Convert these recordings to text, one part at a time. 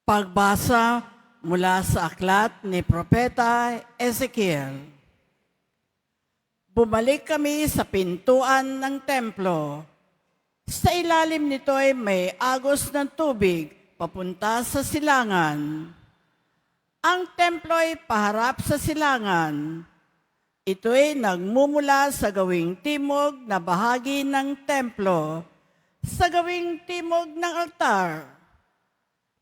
Pagbasa mula sa aklat ni Propeta Ezekiel. Bumalik kami sa pintuan ng templo. Sa ilalim nito ay may agos ng tubig papunta sa silangan. Ang templo ay paharap sa silangan. Ito ay nagmumula sa gawing timog na bahagi ng templo, sa gawing timog ng altar.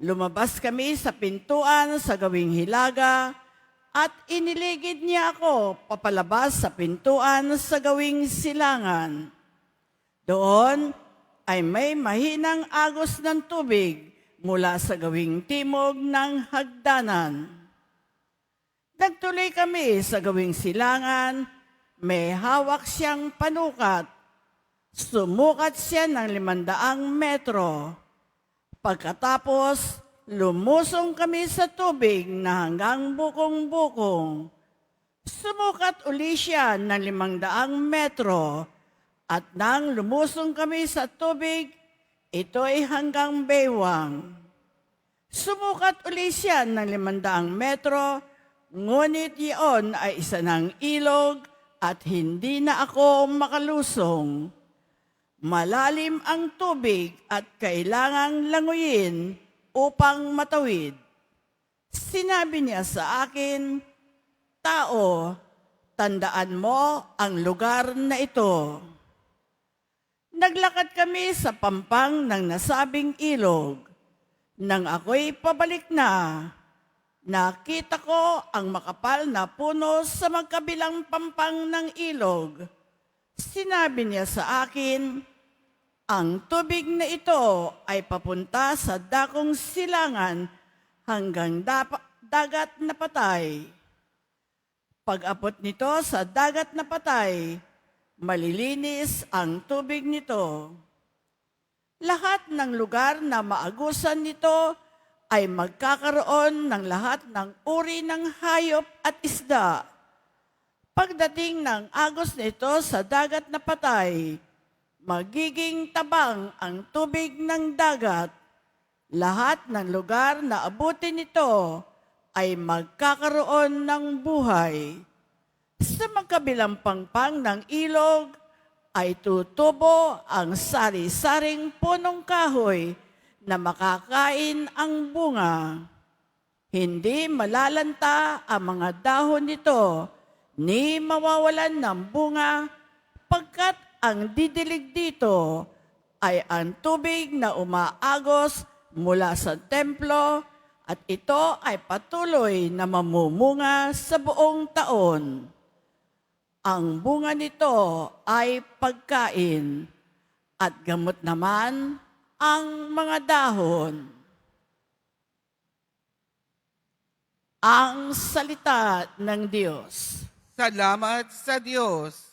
Lumabas kami sa pintuan sa gawing hilaga at iniligid niya ako papalabas sa pintuan sa gawing silangan. Doon ay may mahinang agos ng tubig mula sa gawing timog ng hagdanan. Nagtuloy kami sa gawing silangan, may hawak siyang panukat. Sumukat siya ng 500 metro. Pagkatapos, lumusong kami sa tubig na hanggang bukong-bukong. Sumukat uli siya ng 500 metro at nang lumusong kami sa tubig, ito ay hanggang baywang. Sumukat uli siya ng 500 metro, ngunit iyon ay isa ng ilog at hindi na ako makalusong. Malalim ang tubig at kailangang languyin upang matawid. Sinabi niya sa akin, "Tao, tandaan mo ang lugar na ito." Naglakad kami sa pampang ng nasabing ilog. Nang ako'y pabalik na, nakita ko ang makapal na puno sa magkabilang pampang ng ilog. Sinabi niya sa akin, "Ang tubig na ito ay papunta sa dakong silangan hanggang dagat na patay. Pag-abot nito sa dagat na patay, malilinis ang tubig nito. Lahat ng lugar na maagusan nito ay magkakaroon ng lahat ng uri ng hayop at isda. Pagdating ng agos nito sa dagat na patay, magiging tabang ang tubig ng dagat. Lahat ng lugar na abutin nito ay magkakaroon ng buhay. Sa magkabilang pangpang ng ilog ay tutubo ang sari-saring punong kahoy na makakain ang bunga. Hindi malalanta ang mga dahon nito, ni mawawalan ng bunga, pagkat ang didilig dito ay ang tubig na umaagos mula sa templo at ito ay patuloy na mamumunga sa buong taon. Ang bunga nito ay pagkain at gamot naman ang mga dahon. Ang salita ng Diyos. Salamat sa Diyos.